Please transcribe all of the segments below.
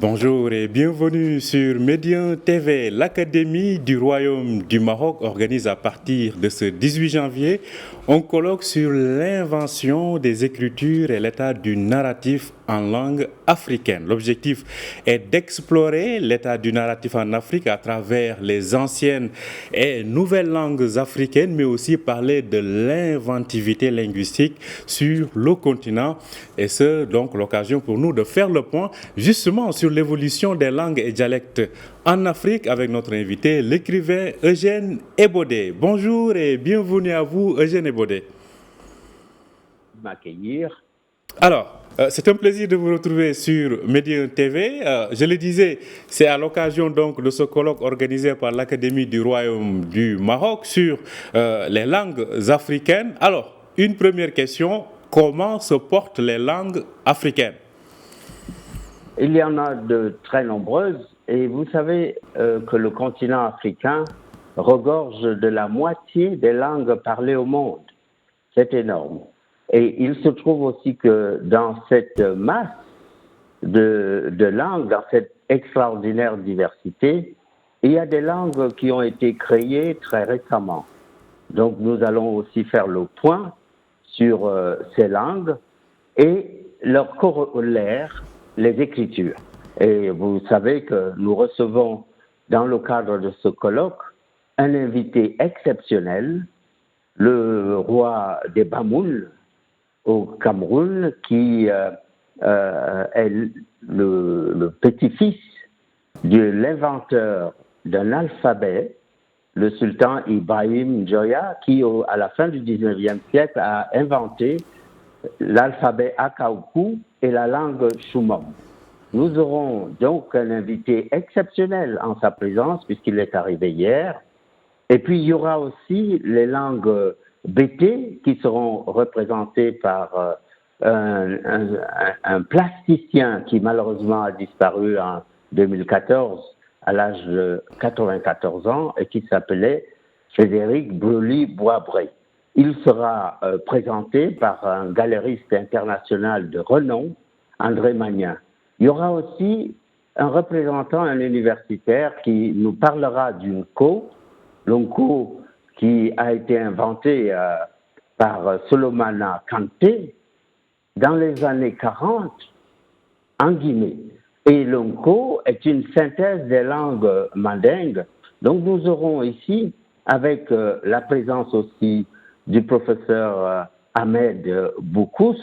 Bonjour et bienvenue sur Médien TV. L'Académie du Royaume du Maroc organise à partir de ce 18 janvier un colloque sur l'invention des écritures et l'état du narratif en langue africaine. L'objectif est d'explorer l'état du narratif en Afrique à travers les anciennes et nouvelles langues africaines, mais aussi parler de l'inventivité linguistique sur le continent. Et c'est donc l'occasion pour nous de faire le point justement sur l'évolution des langues et dialectes en Afrique avec notre invité, l'écrivain Eugène Ebodé. Bonjour et bienvenue à vous, Eugène Ebodé. M'accueillir. Alors, c'est un plaisir de vous retrouver sur Médien TV. Je le disais, c'est à l'occasion donc de ce colloque organisé par l'Académie du Royaume du Maroc sur les langues africaines. Alors, une première question, comment se portent les langues africaines? Il y en a de très nombreuses et vous savez que le continent africain regorge de la moitié des langues parlées au monde. C'est énorme. Et il se trouve aussi que dans cette masse de langues, dans cette extraordinaire diversité, il y a des langues qui ont été créées très récemment. Donc nous allons aussi faire le point sur ces langues et leurs corollaires, les écritures. Et vous savez que nous recevons dans le cadre de ce colloque un invité exceptionnel, le roi des Bamouls au Cameroun, qui est le petit-fils de l'inventeur d'un alphabet, le sultan Ibrahim Joya, qui à la fin du 19e siècle a inventé l'alphabet Akaoukou et la langue Choumom. Nous aurons donc un invité exceptionnel en sa présence puisqu'il est arrivé hier. Et puis il y aura aussi les langues BT qui seront représentées par un plasticien qui malheureusement a disparu en 2014 à l'âge de 94 ans et qui s'appelait Frédéric Brully-Boisbré. Il sera présenté par un galeriste international de renom, André Magnin. Il y aura aussi un représentant, un universitaire qui nous parlera d'une l'onco qui a été inventé par Solomana Kanté dans les années 40 en Guinée. Et l'onco est une synthèse des langues mandingues. Donc nous aurons ici, avec la présence aussi du professeur Ahmed Boukous,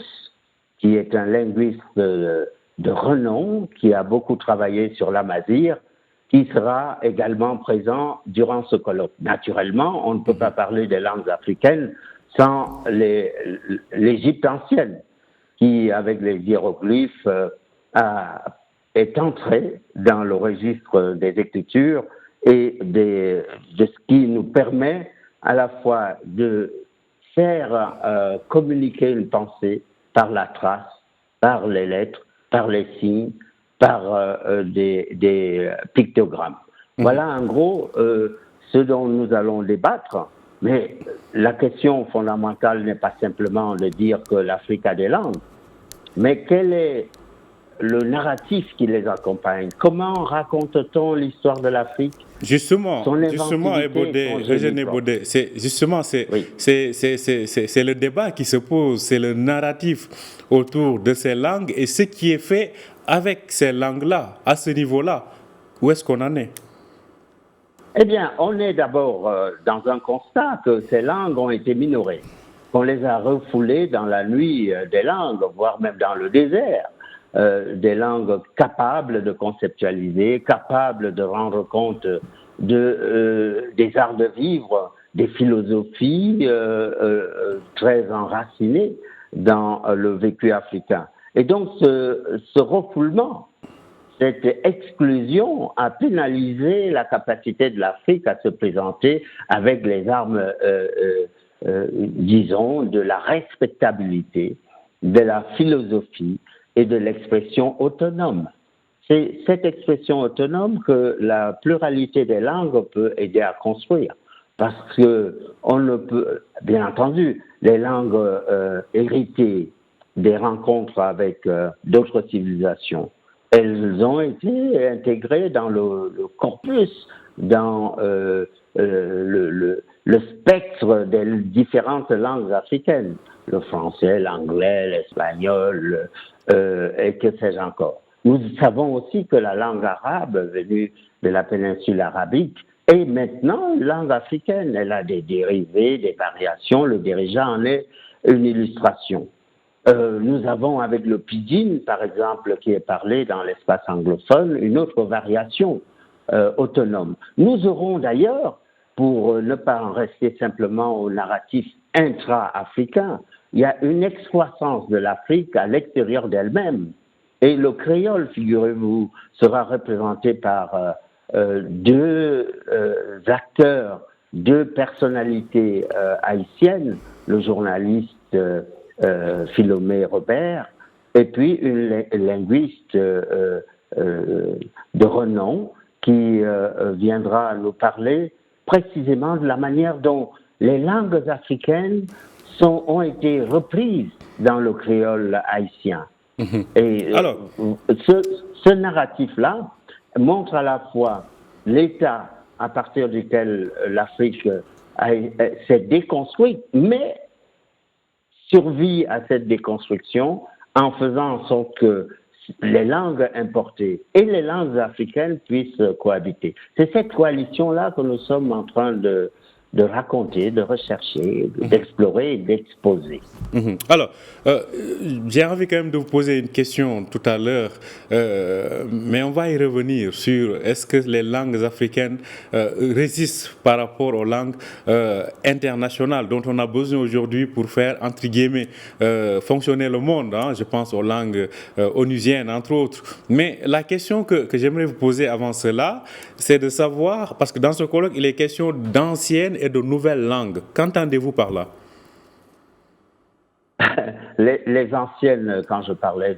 qui est un linguiste de renom, qui a beaucoup travaillé sur l'amazigh, qui sera également présent durant ce colloque. Naturellement, on ne peut pas parler des langues africaines sans l'Égypte ancienne, qui, avec les hiéroglyphes, est entrée dans le registre des écritures et de ce qui nous permet à la fois de faire communiquer une pensée par la trace, par les lettres, par les signes, par des pictogrammes. Voilà en gros ce dont nous allons débattre, mais la question fondamentale n'est pas simplement de dire que l'Afrique a des langues, mais quel est le narratif qui les accompagne? Comment raconte-t-on l'histoire de l'Afrique? Justement, Eugène Ebodé, c'est le débat qui se pose, c'est le narratif autour de ces langues et ce qui est fait avec ces langues-là, à ce niveau-là. Où est-ce qu'on en est? Eh bien, on est d'abord dans un constat que ces langues ont été minorées, qu'on les a refoulées dans la nuit des langues, voire même dans le désert. Des langues capables de conceptualiser, capables de rendre compte des arts de vivre, des philosophies très enracinées dans le vécu africain. Et donc ce refoulement, cette exclusion a pénalisé la capacité de l'Afrique à se présenter avec les armes, disons, de la respectabilité, de la philosophie, et de l'expression autonome. C'est cette expression autonome que la pluralité des langues peut aider à construire. Parce que on ne peut, bien entendu, les langues héritées des rencontres avec d'autres civilisations elles ont été intégrées dans le corpus, dans le spectre des différentes langues africaines, le français, l'anglais, l'espagnol, et que sais-je encore. Nous savons aussi que la langue arabe venue de la péninsule arabique est maintenant une langue africaine. Elle a des dérivés, des variations. Le Derija en est une illustration. Nous avons avec le pidgin, par exemple, qui est parlé dans l'espace anglophone, une autre variation autonome. Nous aurons d'ailleurs, pour ne pas en rester simplement au narratif intra-africain, il y a une excroissance de l'Afrique à l'extérieur d'elle-même. Et le créole, figurez-vous, sera représenté par deux acteurs, deux personnalités haïtiennes, le journaliste Philomé Robert, et puis une linguiste de renom qui viendra nous parler précisément de la manière dont les langues africaines ont été reprises dans le créole haïtien. Et Alors, ce narratif-là montre à la fois l'état à partir duquel l'Afrique s'est déconstruite, mais survit à cette déconstruction en faisant en sorte que les langues importées et les langues africaines puissent cohabiter. C'est cette coalition-là que nous sommes en train de raconter, de rechercher, d'explorer et d'exposer. Alors, j'ai envie quand même de vous poser une question tout à l'heure, mais on va y revenir sur est-ce que les langues africaines résistent par rapport aux langues internationales dont on a besoin aujourd'hui pour faire, entre guillemets, fonctionner le monde. Hein, je pense aux langues onusiennes, entre autres. Mais la question que j'aimerais vous poser avant cela, c'est de savoir, parce que dans ce colloque, il est question d'anciennes et de nouvelles langues. Qu'entendez-vous par là? Les anciennes, quand je parlais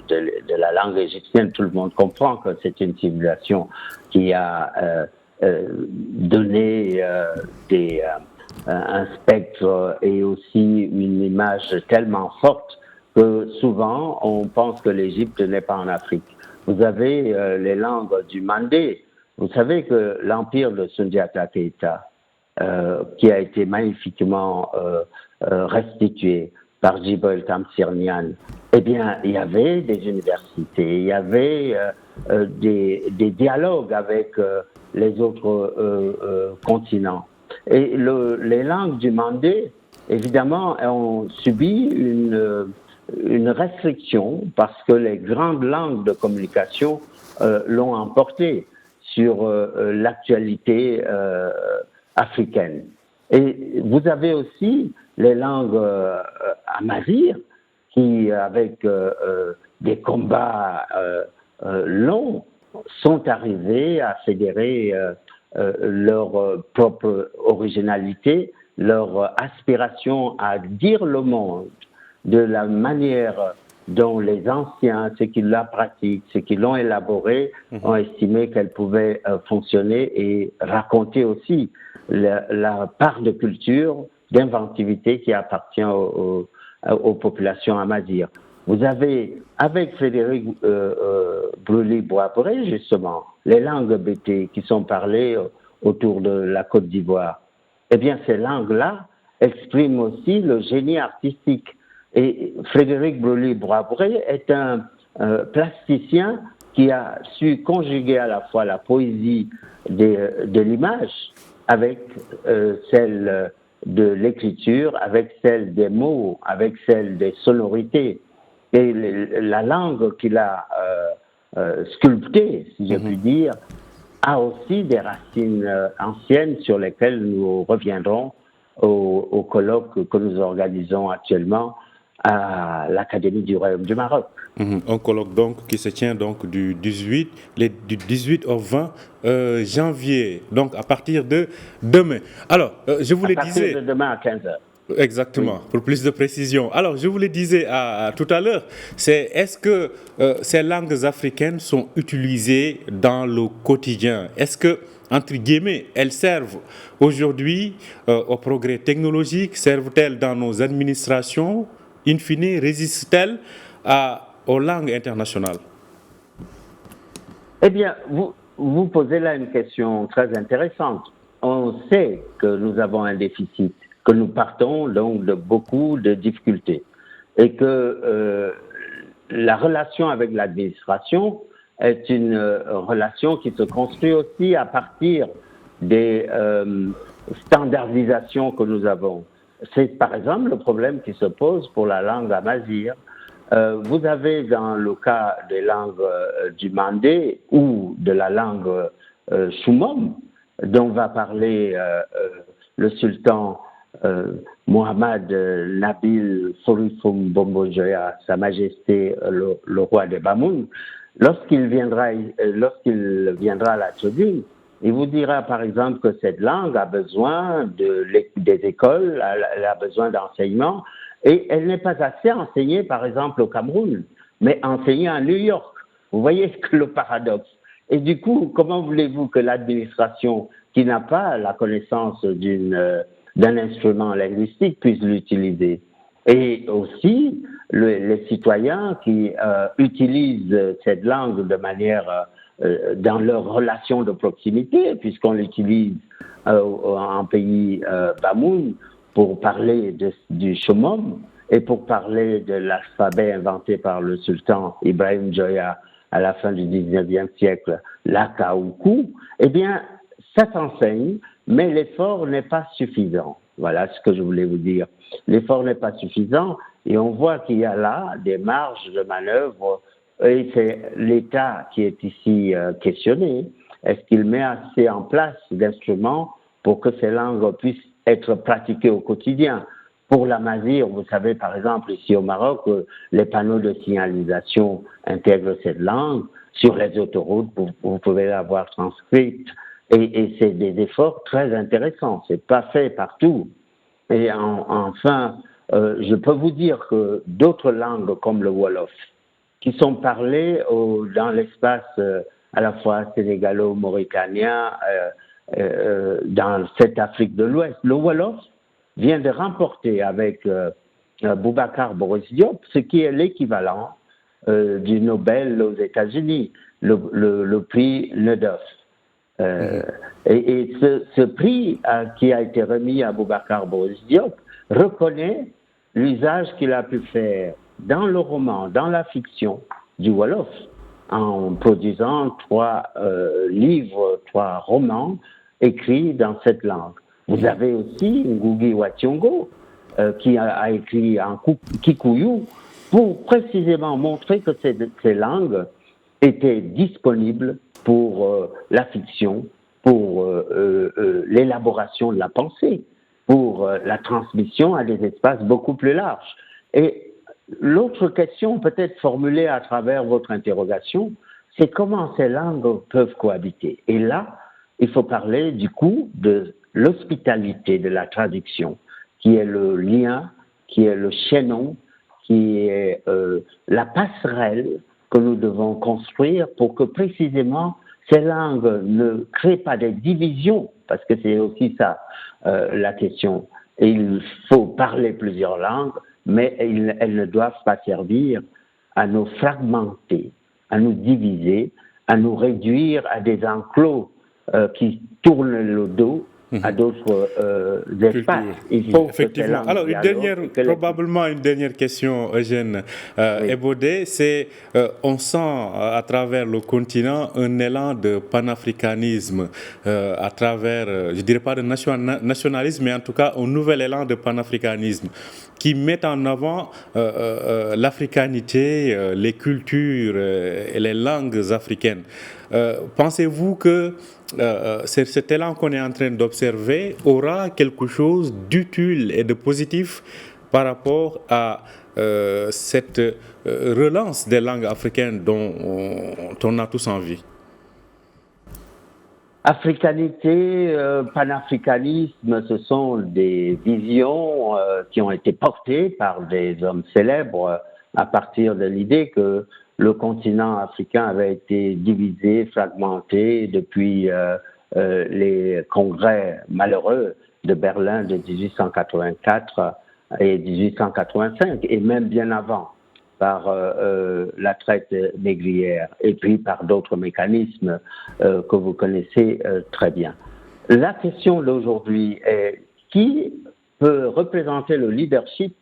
de la langue égyptienne, tout le monde comprend que c'est une civilisation qui a donné un spectre et aussi une image tellement forte que souvent on pense que l'Égypte n'est pas en Afrique. Vous avez les langues du Mandé. Vous savez que l'empire de Sundiata Keïta, qui a été magnifiquement restitué par Djibo El Tamsir-Niane, eh bien, il y avait des universités, il y avait des dialogues avec les autres continents. Et les langues du Mandé, évidemment, ont subi une restriction parce que les grandes langues de communication l'ont emporté sur l'actualité africaine. Et vous avez aussi les langues amazighes qui, avec des combats longs, sont arrivés à fédérer leur propre originalité, leur aspiration à dire le monde de la manière dont les anciens, ceux qui la pratiquent, ceux qui l'ont élaborée, ont estimé qu'elle pouvait fonctionner et raconter aussi la part de culture, d'inventivité qui appartient aux populations amazighes. Vous avez, avec Frédéric Brûlis-Boisbré, justement, les langues bété qui sont parlées autour de la Côte d'Ivoire. Eh bien, ces langues-là expriment aussi le génie artistique. Et Frédéric Brûlis-Boisbré est un plasticien qui a su conjuguer à la fois la poésie de l'image avec celle de l'écriture, avec celle des mots, avec celle des sonorités. Et la langue qu'il a sculptée, si je puis dire, a aussi des racines anciennes sur lesquelles nous reviendrons au colloque que nous organisons actuellement à l'Académie du Royaume du Maroc. Un colloque donc qui se tient donc du 18 au 20 janvier, donc à partir de demain. Alors, je vous le disais... À partir de demain à 15h. Exactement, oui. Pour plus de précision. Alors, je vous le disais tout à l'heure, est-ce que ces langues africaines sont utilisées dans le quotidien? Est-ce que, entre guillemets, elles servent aujourd'hui au progrès technologique? Servent-elles dans nos administrations? In fine, résistent-elles aux langues internationales? Eh bien, vous posez là une question très intéressante. On sait que nous avons un déficit, que nous partons donc de beaucoup de difficultés et que la relation avec l'administration est une relation qui se construit aussi à partir des standardisations que nous avons. C'est par exemple le problème qui se pose pour la langue amazigh. Vous avez dans le cas des langues du mandé ou de la langue choumom, dont va parler le sultan Mohammad Nabil Forifoum Bombojoya, Sa Majesté le roi des Bamoun, lorsqu'il viendra à la tribune, il vous dira par exemple que cette langue a besoin des écoles, elle a besoin d'enseignement, et elle n'est pas assez enseignée par exemple au Cameroun, mais enseignée à New York. Vous voyez que le paradoxe. Et du coup, comment voulez-vous que l'administration, qui n'a pas la connaissance d'un instrument linguistique, puisse l'utiliser? Et aussi, les citoyens qui utilisent cette langue de manière dans leurs relations de proximité, puisqu'on l'utilise en pays Bamoun pour parler du Chomom et pour parler de l'alphabet inventé par le sultan Ibrahim Joya à la fin du 19e siècle, l'Akaoukou, eh bien, ça s'enseigne, mais l'effort n'est pas suffisant. Voilà ce que je voulais vous dire. L'effort n'est pas suffisant et on voit qu'il y a là des marges de manœuvre et c'est l'État qui est ici questionné. Est-ce qu'il met assez en place d'instruments pour que ces langues puissent être pratiquées au quotidien? Pour l'amazigh, vous savez par exemple ici au Maroc, les panneaux de signalisation intègrent cette langue. Sur les autoroutes, vous pouvez l'avoir transcrite. Et c'est des efforts très intéressants. C'est pas fait partout. Et enfin, je peux vous dire que d'autres langues comme le Wolof, qui sont parlées dans l'espace à la fois sénégalo-mauritanien, dans cette Afrique de l'Ouest, le Wolof vient de remporter avec Boubacar Boris Diop ce qui est l'équivalent du Nobel aux États-Unis, le prix Nobel. Et ce prix qui a été remis à Boubacar Boris Diop reconnaît l'usage qu'il a pu faire dans le roman, dans la fiction du Wolof, en produisant 3 livres, 3 romans écrits dans cette langue. Vous avez aussi Ngugi wa Thiong'o qui a écrit en Kikuyu pour précisément montrer que ces langues étaient disponibles pour la fiction, pour l'élaboration de la pensée, pour la transmission à des espaces beaucoup plus larges. Et l'autre question peut-être formulée à travers votre interrogation, c'est comment ces langues peuvent cohabiter. Et là, il faut parler du coup de l'hospitalité de la traduction, qui est le lien, qui est le chaînon, qui est la passerelle que nous devons construire pour que précisément ces langues ne créent pas des divisions, parce que c'est aussi ça la question. Et il faut parler plusieurs langues, mais elles ne doivent pas servir à nous fragmenter, à nous diviser, à nous réduire à des enclos qui tournent le dos à d'autres espaces. Il faut effectivement. Alors, probablement une dernière question, Eugène Ebodé, c'est on sent à travers le continent un élan de panafricanisme, à travers, je dirais pas de nationalisme, mais en tout cas un nouvel élan de panafricanisme qui met en avant l'africanité, les cultures et les langues africaines. Pensez-vous que cet élan qu'on est en train d'observer aura quelque chose d'utile et de positif par rapport à cette relance des langues africaines dont on a tous envie? Africanité, panafricanisme, ce sont des visions qui ont été portées par des hommes célèbres à partir de l'idée que le continent africain avait été divisé, fragmenté depuis les congrès malheureux de Berlin de 1884 et 1885, et même bien avant. par la traite négrière et puis par d'autres mécanismes que vous connaissez très bien. La question d'aujourd'hui est qui peut représenter le leadership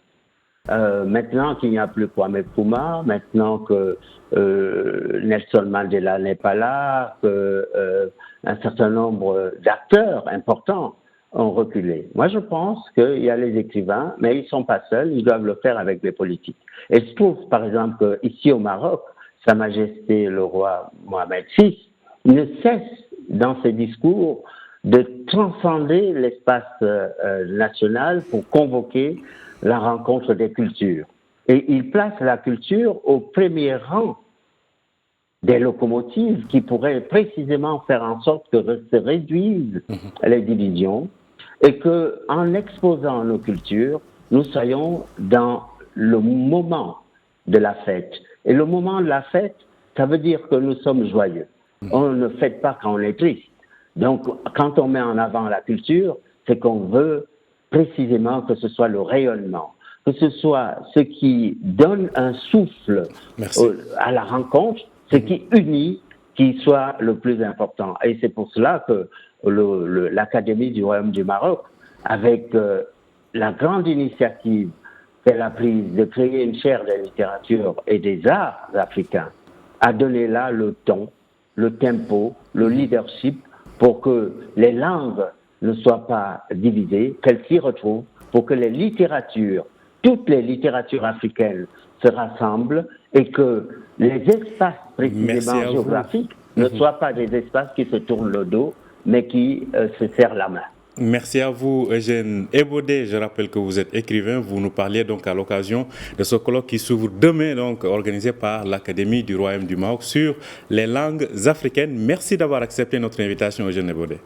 maintenant qu'il n'y a plus Kwame Nkrumah, maintenant que Nelson Mandela n'est pas là, qu'un certain nombre d'acteurs importants ont reculé. Moi, je pense qu'il y a les écrivains, mais ils ne sont pas seuls, ils doivent le faire avec les politiques. Et je trouve, par exemple, qu'ici au Maroc, Sa Majesté le roi Mohamed VI ne cesse dans ses discours de transcender l'espace national pour convoquer la rencontre des cultures. Et il place la culture au premier rang des locomotives qui pourraient précisément faire en sorte que se réduisent les divisions et qu'en exposant nos cultures, nous soyons dans le moment de la fête. Et le moment de la fête, ça veut dire que nous sommes joyeux. On ne fête pas quand on est triste. Donc, quand on met en avant la culture, c'est qu'on veut précisément que ce soit le rayonnement, que ce soit ce qui donne un souffle à la rencontre, ce qui unit, qui soit le plus important. Et c'est pour cela que l'Académie du Royaume du Maroc, avec la grande initiative qu'elle a prise de créer une chaire de littérature et des arts africains, a donné là le ton, le tempo, le leadership pour que les langues ne soient pas divisées, qu'elles s'y retrouvent, pour que les littératures, toutes les littératures africaines se rassemblent et que les espaces précisément géographiques ne soient pas des espaces qui se tournent le dos, mais qui se serrent la main. Merci à vous, Eugène Ebodé. Je rappelle que vous êtes écrivain. Vous nous parliez donc à l'occasion de ce colloque qui s'ouvre demain, donc organisé par l'Académie du Royaume du Maroc sur les langues africaines. Merci d'avoir accepté notre invitation, Eugène Ebodé.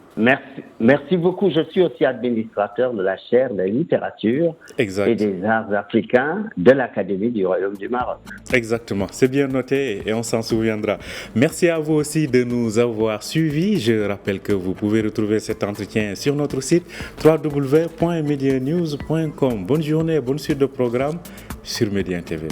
Merci beaucoup. Je suis aussi administrateur de la chaire des littératures et des arts africains de l'Académie du Royaume du Maroc. Exactement. C'est bien noté et on s'en souviendra. Merci à vous aussi de nous avoir suivis. Je rappelle que vous pouvez retrouver cet entretien sur notre site www.medianews.com. Bonne journée, bonne suite de programme sur Média TV.